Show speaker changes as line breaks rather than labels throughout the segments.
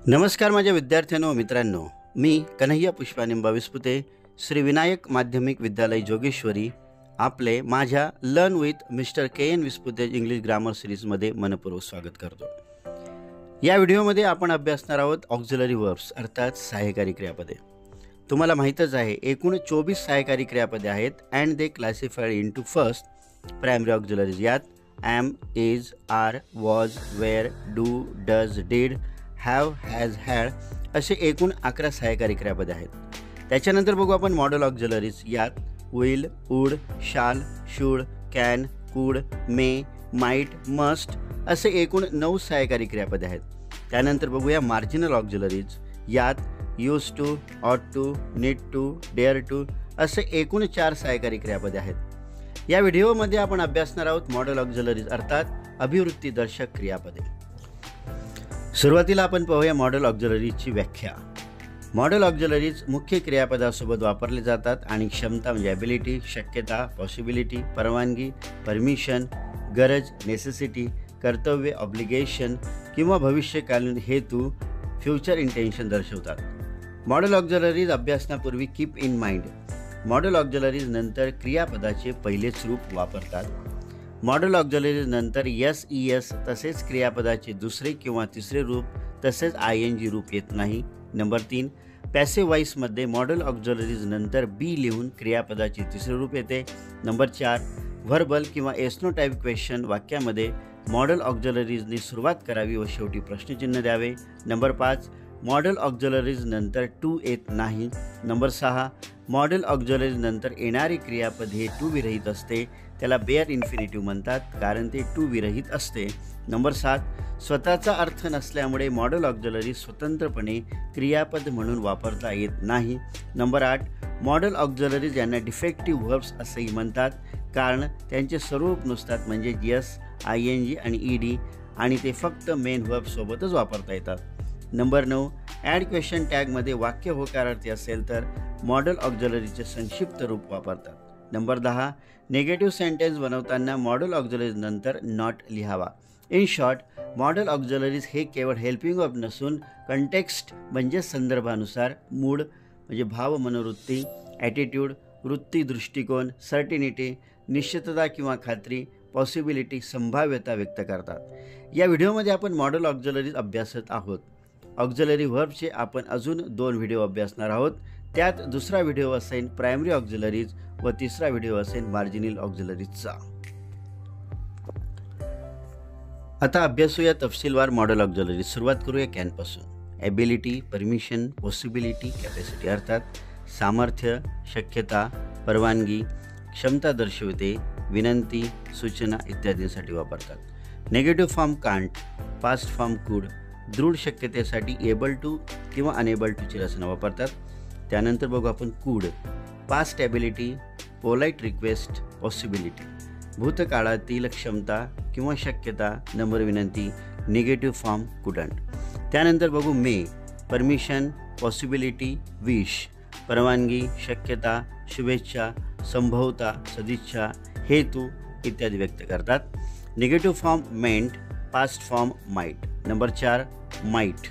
नमस्कार माझ्या विद्यार्थ्यांनो मित्रांनो, मी कन्हैया पुष्पानिंबा विस्पुते, श्री विनायक माध्यमिक विद्यालय जोगेश्वरी आपले माझ्या learn with mister K. N.. Vispute English grammar सिरीजमध्ये मनपूर्वक स्वागत करतो। या व्हिडिओमध्ये आपण अभ्यासणार आहोत ऑक्झिलरी वर्ब्स अर्थात सहाय्यकारी क्रियापदे। तुम्हाला माहीतच आहे एकूण 24 सहाय्यकारी क्रियापदे आहेत and they classified into first primary auxiliaries. यात am, is, are, was, were, do, does, did, have, has, had असे एकूण 11 सहाय्यकारी क्रियापदे आहेत। त्याच्यानंतर बघू आपण मॉडेल ऑक्झिलरीज। यात will, would, shall, should, can, could, may, might, must असे एकूण 9 सहाय्यकारी क्रियापदे आहेत। त्यानंतर बघूया मार्जिनल ऑक्झिलरीज। यात use to, ought to, need to, dare to असे एकूण 4 सहाय्यकारी क्रियापदे आहेत। या व्हिडिओमध्ये आपण अभ्यासणार आहोत मॉडेल ऑक्झिलरीज अर्थात अभिवृत्तीदर्शक क्रियापदे। सुरुवातीला आपण पाहूया मॉडेल ऑक्झिलरीजची व्याख्या। मॉडेल ऑक्झिलरीज मुख्य क्रियापदासोबत वापरले जातात आणि क्षमता म्हणजे ॲबिलिटी, शक्यता, पॉसिबिलिटी, परवानगी, परमिशन, गरज, नेसेसिटी, कर्तव्य, ऑब्लिगेशन किंवा भविष्यकालीन हेतू, फ्युचर इंटेन्शन दर्शवतात। मॉडेल ऑक्झिलरीज अभ्यासनापूर्वी keep in mind, model auxiliaries नंतर क्रियापदाचे पहिलेच रूप वापरतात। मॉडेल ऑक्झिलरीज नंतर एस, ई एस तसेच क्रियापदाचे दुसरे किंवा तिसरे रूप तसेच आय एन जी रूप येत नाही। नंबर 3, पॅसिव्ह वॉइसमध्ये मॉडेल ऑक्झिलरीज नंतर बी लिहून क्रियापदाचे तिसरे रूप येते। नंबर 4, व्हर्बल किंवा एस्नो टाईप क्वेश्चन वाक्यामध्ये मॉडेल ऑक्झिलरीजनी सुरुवात करावी व शेवटी प्रश्नचिन्ह द्यावे। नंबर 5, मॉडेल ऑक्झिलरीज नंतर टू येत नाही। नंबर 6, मॉडेल ऑक्झिलरीज नंतर येणारे क्रियापद हे टू विरहित असते, त्याला बेअर इन्फिनिटिव्ह म्हणतात कारण ते टू विरहित असते। नंबर 7, स्वतःचा अर्थ नसल्यामुळे मॉडेल ऑक्झिलरी स्वतंत्रपणे क्रियापद म्हणून वापरता येत नाही। नंबर 8, मॉडेल ऑक्झिलरीज यांना डिफेक्टिव्ह व्हर्ब्स असेही म्हणतात कारण त्यांचे स्वरूप नुसतात म्हणजे यस, आय एन जी आणि ई डी आणि ते फक्त मेन व्हर्बसोबतच वापरता येतात। नंबर 9, ॲड क्वेश्चन टॅगमध्ये वाक्य होकारार्थी असेल तर मॉडेल ऑक्झिलरीचे संक्षिप्त रूप वापरतात। नंबर 10, निगेटिव्ह सेंटेन्स बनवताना मॉडेल ऑक्झिलरीज नंतर नॉट लिहावा। इन शॉर्ट, मॉडेल ऑक्झिलरीज हे केवळ हेल्पिंग वर्ब नसून कंटेक्स्ट म्हणजे संदर्भानुसार, मूड म्हणजे भाव मनोवृत्ती, ॲटिट्यूड वृत्ती दृष्टिकोन, सर्टिनिटी निश्चितता किंवा खात्री, पॉसिबिलिटी संभाव्यता व्यक्त करतात। या व्हिडिओमध्ये आपण मॉडेल ऑक्झिलरीज अभ्यासत आहोत। ऑक्झिलरी व्हर्बचे आपण अजून 2 व्हिडिओ अभ्यासणार आहोत। त्यात दुसरा व्हिडिओ असेल प्रायमरी ऑक्झिलरीज व तिसरा व्हिडिओ असेल मार्जिनल ऑक्झिलरीजचा। आता अभ्यासूया तपशीलवार मॉडेल ऑक्झिलरीज। सुरुवात करूया कॅनपासून। ॲबिलिटी, परमिशन, पॉसिबिलिटी, कॅपॅसिटी अर्थात सामर्थ्य, शक्यता, परवानगी, क्षमता दर्शवते, विनंती, सूचना इत्यादींसाठी वापरतात। Negative form can't, past form कुड, दृढ शक्यतेसाठी एबल टू किंवा अनेबल टूची रचना वापरतात। त्यानंतर बघू आपण कुड, past ability, polite request, possibility, भूतकाळातील क्षमता किंवा शक्यता, नम्र विनंती, निगेटिव्ह फॉर्म कुडंट। त्यानंतर बघू मे, परमिशन, पॉसिबिलिटी, विश, परवानगी, शक्यता, शुभेच्छा, संभवता, सदिच्छा, हेतू इत्यादी व्यक्त करतात। Negative form mightn't, past form might. Number 4, might,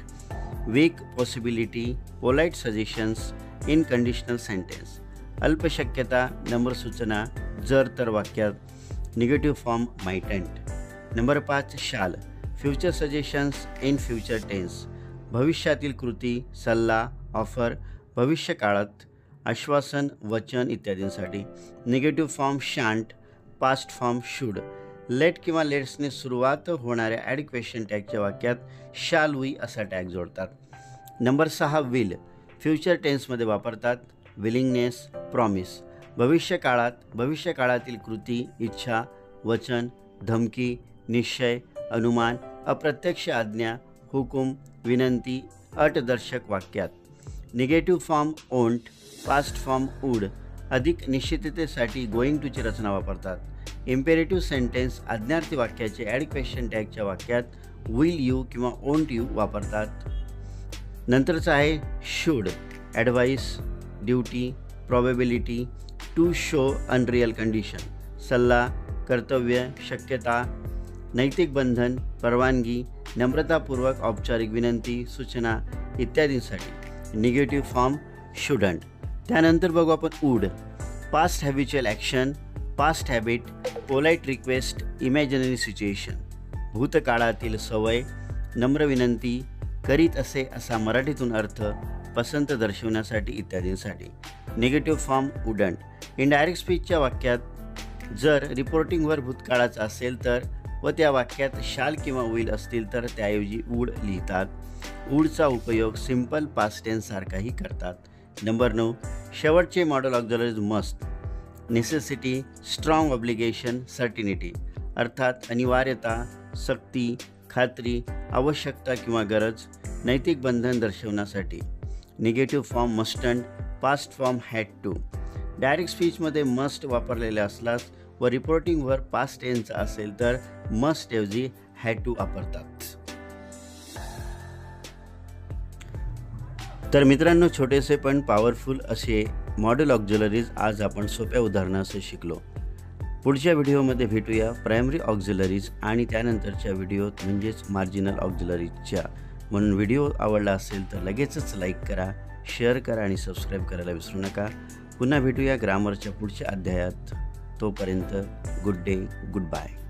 weak possibility, polite suggestions, in conditional sentence, अल्प शक्यता, नम्र सूचना, जर तर वाक्यात, निगेटिव्ह फॉर्म माइटंट। नंबर 5, shall, future suggestions in future tense, भविष्यातील कृती, सल्ला, ऑफर, भविष्यकाळात, आश्वासन, वचन इत्यादींसाठी। Negative form shan't, past form should, let किंवा लेट्सने सुरुवात होणाऱ्या ॲड क्वेश्चन टॅगच्या वाक्यात शाल वी असा टॅग जोडतात। नंबर 6, विल, फ्युचर टेन्समध्ये वापरतात, विलिंगनेस, प्रॉमिस, भविष्यकाळातील कृती, इच्छा, वचन, धमकी, निश्चय, अनुमान, अप्रत्यक्ष आज्ञा, हुकूम, विनंती, अटदर्शक वाक्यात। Negative form won't, past form would, अधिक निश्चिततेसाठी गोईंग टूची रचना वापरतात। इम्पेरेटिव्ह सेंटेन्स, आज्ञार्थी वाक्याचे ॲड क्वेश्चन टॅगच्या वाक्यात विल यू किंवा ओंट यू वापरतात। नंतरचं आहे should, advice, duty, probability, to show unreal condition, सल्ला, कर्तव्य, शक्यता, नैतिक बंधन, परवानगी, नम्रतापूर्वक औपचारिक विनंती, सूचना इत्यादींसाठी निगेटिव्ह फॉर्म शुडंट. त्यानंतर बघू आपण would. Past habitual action, past habit, polite request, imaginary situation. भूतकाळातील सवय, नम्र विनंती, करीत असे असा मराठीतून अर्थ, पसंत दर्शवण्यासाठी इत्यादींसाठी निगेटिव्ह फॉर्म वुडंट. इनडायरेक्ट स्पीचच्या वाक्यात जर रिपोर्टिंगवर भूतकाळाचा असेल तर व त्या वाक्यात शाल किंवा विल असतील तर त्याऐवजी वूड लिहितात. वूडचा उपयोग सिंपल पास्ट टेन्स सारखाही करतात. नंबर 9. शेवटचे model auxiliaries must. Necessity, strong obligation, certainty. अर्थात अनिवार्यता, सक्ती, खात्री, आवश्यकता किंवा गरज, नैतिक बंधन दर्शवण्यासाठी negative form mustn't, past form had to. Direct स्पीचमध्ये मस्ट वापरलेले असल्यास व रिपोर्टिंगवर पास्ट टेन्स असेल तर मस्ट ऐवजी हॅड टू वापरतात. तर मित्रांनो, छोटेसे पण पॉवरफुल असे मॉडेल ऑक्झिलरीज आज आपण सोप्या उदाहरणासह शिकलो. पुढच्या व्हिडिओमध्ये भेटूया प्रायमरी ऑक्झिलरीज आणि त्यानंतरच्या व्हिडिओत म्हणजेच मार्जिनल ऑक्झिलरीजच्या. म्हणून व्हिडिओ आवडला असेल तर लगेचच लाईक करा, शेअर करा आणि सबस्क्राईब करायला विसरू नका. पुन्हा भेटूया ग्रामरच्या पुढच्या अध्यायात. तोपर्यंत गुड डे, गुड बाय.